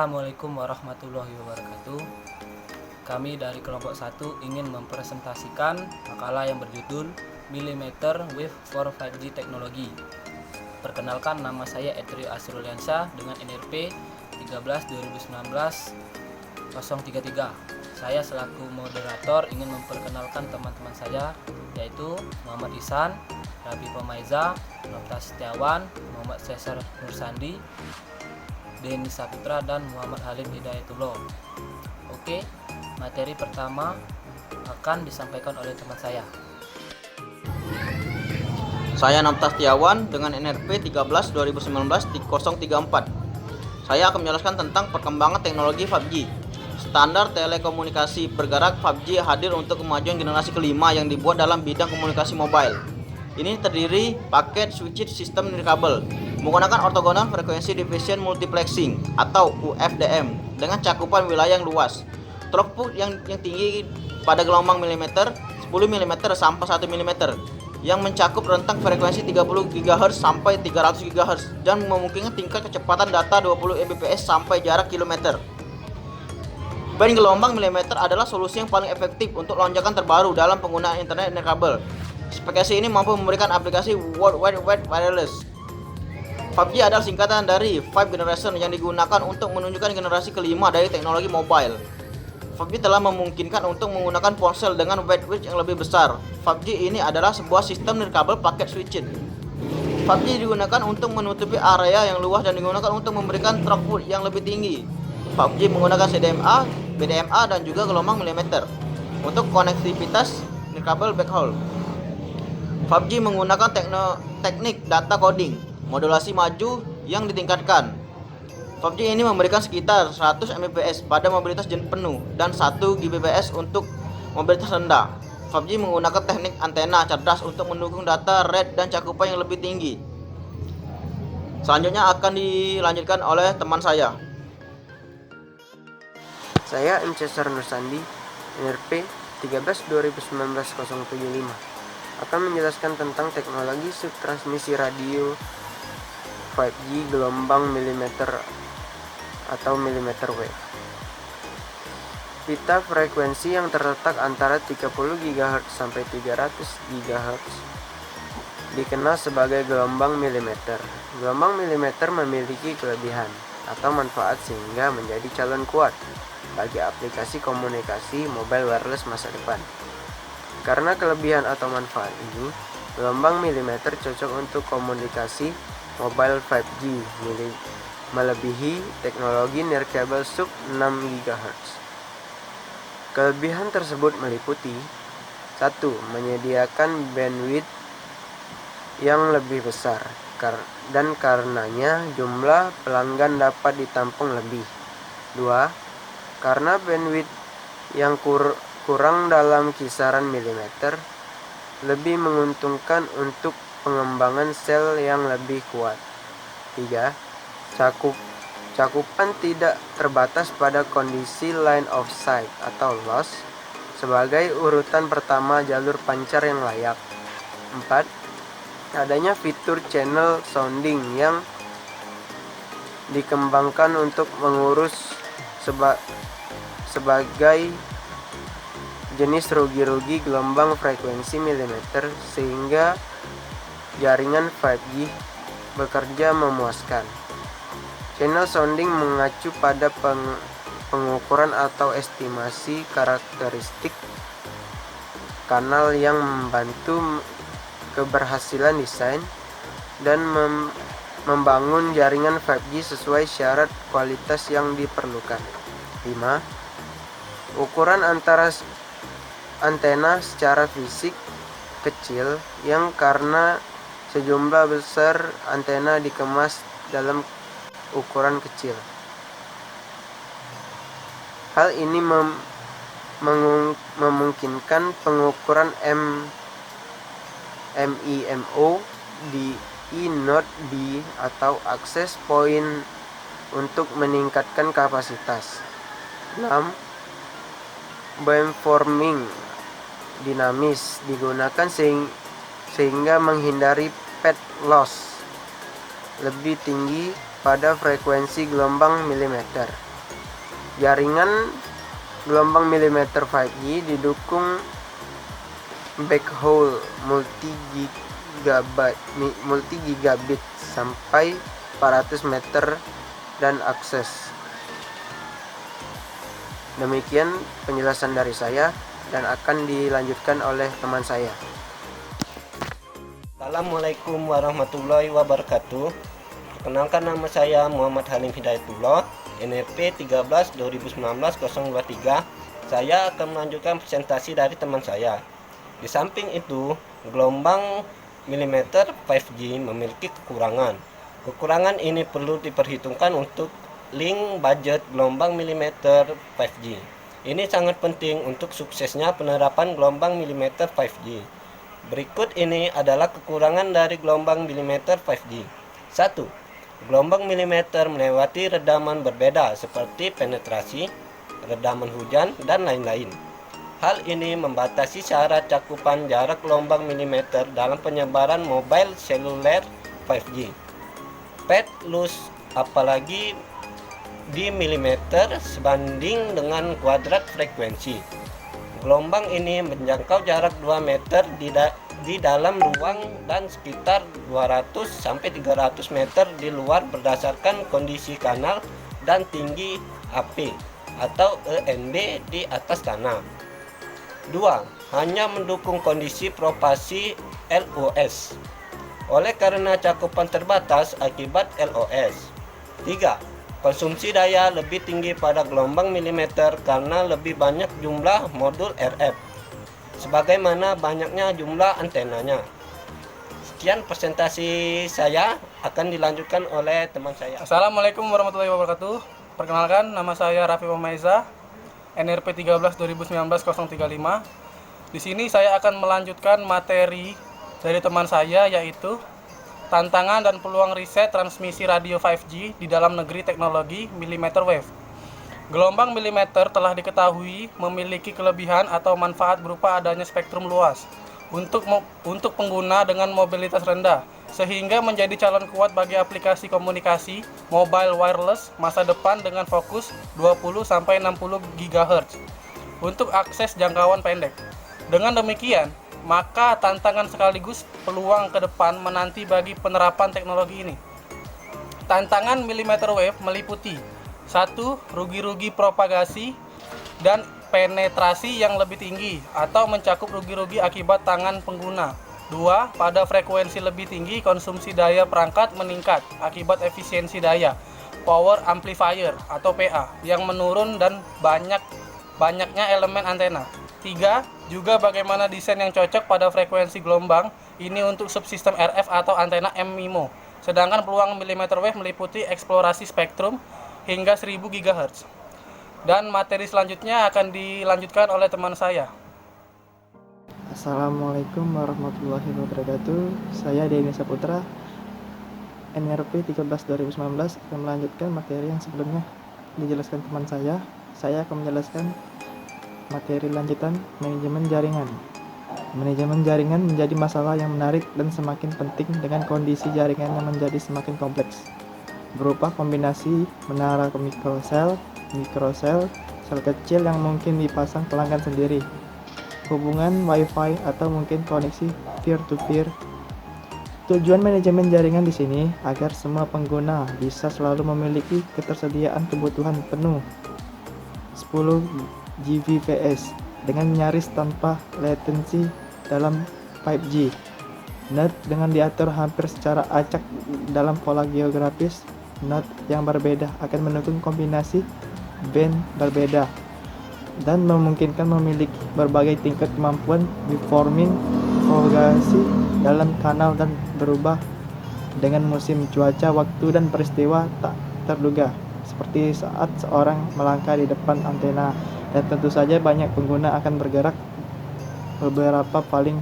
Assalamualaikum warahmatullahi wabarakatuh. Kami dari kelompok 1 ingin mempresentasikan makalah yang berjudul Millimeter Wave for 5G Technology. Perkenalkan, nama saya Etrio Asruliansyah dengan NRP 13/2019-033. Saya selaku moderator ingin memperkenalkan teman-teman saya, yaitu Muhammad Ihsan, Rabi Pamaiza, Noftas Setiawan, Muhammad Cesar Nursandi, Denny Saputra, dan Muhammad Halim Hidayatullah. Oke, materi pertama akan disampaikan oleh teman saya. Saya Noftas Setiawan dengan NRP 13/2019-034. Saya akan menjelaskan tentang perkembangan teknologi 5G. Standar telekomunikasi bergerak 5G hadir untuk kemajuan generasi kelima yang dibuat dalam bidang komunikasi mobile. Ini terdiri paket switched sistem nirkabel menggunakan orthogonal frequency division multiplexing atau UFDM dengan cakupan wilayah yang luas. Throughput yang tinggi pada gelombang milimeter 10 mm sampai 1 mm yang mencakup rentang frekuensi 30 GHz sampai 300 GHz dan memungkinkan tingkat kecepatan data 20 Mbps sampai jarak kilometer. Band gelombang milimeter adalah solusi yang paling efektif untuk lonjakan terbaru dalam penggunaan internet nirkabel. Spesifikasi ini mampu memberikan aplikasi World Wide Web Wireless. 5G adalah singkatan dari 5 Generation yang digunakan untuk menunjukkan generasi kelima dari teknologi mobile. 5G telah memungkinkan untuk menggunakan ponsel dengan bandwidth yang lebih besar. 5G ini adalah sebuah sistem nirkabel paket switched. 5G digunakan untuk menutupi area yang luas dan digunakan untuk memberikan throughput yang lebih tinggi. 5G menggunakan CDMA, BDMA, dan juga gelombang milimeter untuk konektivitas nirkabel backhaul. 5G menggunakan teknik data coding, modulasi maju yang ditingkatkan. 5G ini memberikan sekitar 100 Mbps pada mobilitas penuh dan 1 Gbps untuk mobilitas rendah. 5G menggunakan teknik antena cerdas untuk mendukung data rate dan cakupan yang lebih tinggi. Selanjutnya akan dilanjutkan oleh teman saya. Saya M. Cesar Nursandi, NRP 13/2019-075, akan menjelaskan tentang teknologi subtransmisi radio 5G gelombang milimeter atau millimeter wave. Pita frekuensi yang terletak antara 30 GHz sampai 300 GHz dikenal sebagai gelombang milimeter. Gelombang milimeter memiliki kelebihan atau manfaat sehingga menjadi calon kuat bagi aplikasi komunikasi mobile wireless masa depan. Karena kelebihan atau manfaat ini, gelombang milimeter cocok untuk komunikasi mobile 5G melebihi teknologi nirkabel sub 6 GHz. Kelebihan tersebut meliputi 1. Menyediakan bandwidth yang lebih besar dan karenanya jumlah pelanggan dapat ditampung lebih. 2. Karena bandwidth yang kurang dalam kisaran milimeter lebih menguntungkan untuk pengembangan sel yang lebih kuat. 3. Cakupan tidak terbatas pada kondisi line of sight atau loss sebagai urutan pertama jalur pancar yang layak. 4. Adanya fitur channel sounding yang dikembangkan untuk mengurus sebagai jenis rugi-rugi gelombang frekuensi milimeter sehingga jaringan 5G bekerja memuaskan. Channel sounding mengacu pada pengukuran atau estimasi karakteristik kanal yang membantu keberhasilan desain dan membangun jaringan 5G sesuai syarat kualitas yang diperlukan. 5. Ukuran antara antena secara fisik kecil yang karena sejumlah besar antena dikemas dalam ukuran kecil. Hal ini memungkinkan pengukuran MIMO di E-Node B atau access point untuk meningkatkan kapasitas. 6. Beamforming dinamis digunakan sehingga menghindari pad loss lebih tinggi pada frekuensi gelombang milimeter. Jaringan gelombang milimeter 5G didukung backhaul multi gigabit sampai 400 meter dan akses. Demikian penjelasan dari saya dan akan dilanjutkan oleh teman saya. Assalamualaikum warahmatullahi wabarakatuh. Perkenalkan, nama saya Muhammad Halim Hidayatullah, NRP 13 2019 023. Saya akan melanjutkan presentasi dari teman saya. Di samping itu, gelombang milimeter 5G memiliki kekurangan. Kekurangan ini perlu diperhitungkan untuk link budget gelombang milimeter 5G. Ini sangat penting untuk suksesnya penerapan gelombang milimeter 5G. Berikut ini adalah kekurangan dari gelombang milimeter 5G. 1. Gelombang milimeter melewati redaman berbeda seperti penetrasi, redaman hujan, dan lain-lain. Hal ini membatasi syarat cakupan jarak gelombang milimeter dalam penyebaran mobile seluler 5G. Pad loss apalagi di milimeter sebanding dengan kuadrat frekuensi. Gelombang ini menjangkau jarak 2 meter di dalam ruang dan sekitar 200-300 meter di luar berdasarkan kondisi kanal dan tinggi AP atau ENB di atas tanah. 2. Hanya mendukung kondisi propagasi LOS oleh karena cakupan terbatas akibat LOS. 3. Konsumsi daya lebih tinggi pada gelombang milimeter karena lebih banyak jumlah modul RF, sebagaimana banyaknya jumlah antenanya. Sekian presentasi saya, akan dilanjutkan oleh teman saya. Assalamualaikum warahmatullahi wabarakatuh. Perkenalkan, nama saya Raffi Pamaiza, NRP 13 2019 035. Di sini saya akan melanjutkan materi dari teman saya, yaitu tantangan dan peluang riset transmisi radio 5G di dalam negeri teknologi millimeter wave. Gelombang milimeter telah diketahui memiliki kelebihan atau manfaat berupa adanya spektrum luas untuk pengguna dengan mobilitas rendah, sehingga menjadi calon kuat bagi aplikasi komunikasi mobile wireless masa depan dengan fokus 20-60 GHz untuk akses jangkauan pendek. Dengan demikian, maka tantangan sekaligus peluang ke depan menanti bagi penerapan teknologi ini. Tantangan millimeter wave meliputi 1. Rugi-rugi propagasi dan penetrasi yang lebih tinggi atau mencakup rugi-rugi akibat tangan pengguna. 2. Pada frekuensi lebih tinggi, konsumsi daya perangkat meningkat akibat efisiensi daya power amplifier atau PA yang menurun dan banyaknya elemen antena. 3. Juga bagaimana desain yang cocok pada frekuensi gelombang ini untuk subsistem RF atau antena MIMO. Sedangkan peluang millimeter wave meliputi eksplorasi spektrum hingga 1000 GHz. Dan materi selanjutnya akan dilanjutkan oleh teman saya. Assalamualaikum warahmatullahi wabarakatuh. Saya Denny Saputra, NRP 13 2019, akan melanjutkan materi yang sebelumnya dijelaskan teman saya. Saya akan menjelaskan materi lanjutan manajemen jaringan. Manajemen jaringan menjadi masalah yang menarik dan semakin penting dengan kondisi jaringan yang menjadi semakin kompleks, berupa kombinasi menara ke mikrosel, sel kecil yang mungkin dipasang pelanggan sendiri, hubungan Wi-Fi atau mungkin koneksi peer-to-peer. Tujuan manajemen jaringan di sini agar semua pengguna bisa selalu memiliki ketersediaan kebutuhan penuh 10 Gbps dengan nyaris tanpa latensi dalam 5G. Node dengan diatur hampir secara acak dalam pola geografis. Node yang berbeda akan mendukung kombinasi band berbeda dan memungkinkan memiliki berbagai tingkat kemampuan beamforming propagasi dalam kanal dan berubah dengan musim, cuaca, waktu, dan peristiwa tak terduga, seperti saat seorang melangkah di depan antena. Dan tentu saja banyak pengguna akan bergerak. Beberapa paling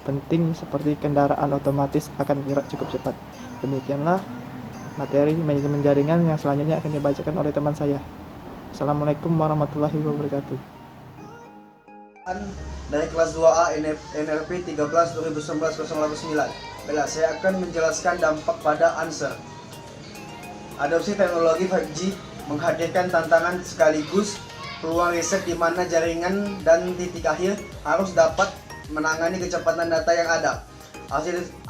penting seperti kendaraan otomatis akan bergerak cukup cepat. Demikianlah materi manajemen jaringan yang selanjutnya akan dibacakan oleh teman saya. Assalamualaikum warahmatullahi wabarakatuh. Dari kelas 2A NRP 13 2019 089. Baiklah, saya akan menjelaskan dampak pada answer. Adopsi teknologi 5G menghadirkan tantangan sekaligus peluang riset di mana jaringan dan titik akhir harus dapat menangani kecepatan data yang ada.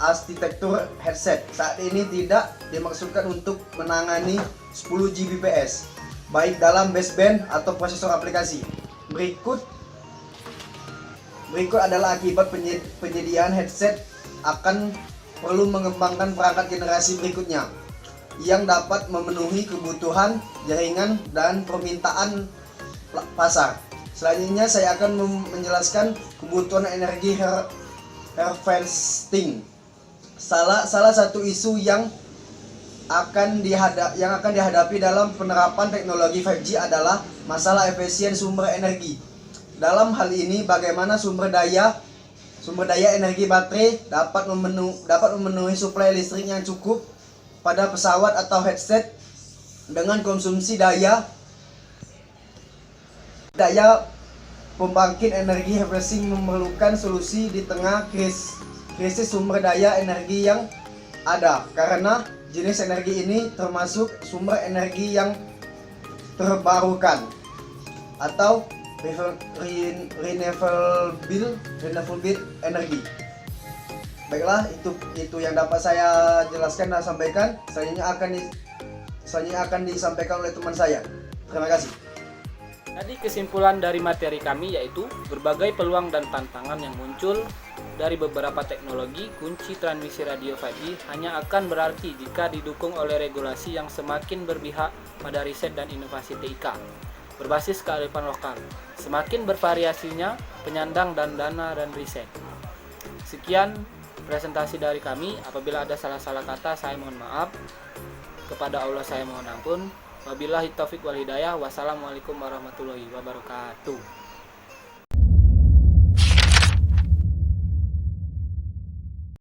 Arsitektur headset saat ini tidak dimaksudkan untuk menangani 10 Gbps, baik dalam baseband atau prosesor aplikasi. Berikut adalah akibat penyediaan headset akan perlu mengembangkan perangkat generasi berikutnya yang dapat memenuhi kebutuhan jaringan dan permintaan pasar. Selanjutnya saya akan menjelaskan kebutuhan energi harvesting. Salah satu isu yang akan dihadapi dalam penerapan teknologi 5G adalah masalah efisien sumber energi. Dalam hal ini bagaimana sumber daya energi baterai dapat memenuhi suplai listrik yang cukup pada pesawat atau headset dengan konsumsi daya pembangkit energi harvesting memerlukan solusi di tengah krisis sumber daya energi yang ada, karena jenis energi ini termasuk sumber energi yang terbarukan atau renewable energy. Baiklah, itu yang dapat saya jelaskan dan sampaikan. Selanjutnya akan disampaikan oleh teman saya. Terima kasih. Jadi kesimpulan dari materi kami yaitu berbagai peluang dan tantangan yang muncul dari beberapa teknologi kunci transmisi radio 5G hanya akan berarti jika didukung oleh regulasi yang semakin berpihak pada riset dan inovasi TIK berbasis kearifan lokal. Semakin bervariasinya penyandang dan dana dan riset. Sekian presentasi dari kami. Apabila ada salah-salah kata saya mohon maaf. Kepada Allah saya mohon ampun. Wabillahi taufik wal hidayah. Wassalamualaikum warahmatullahi wabarakatuh.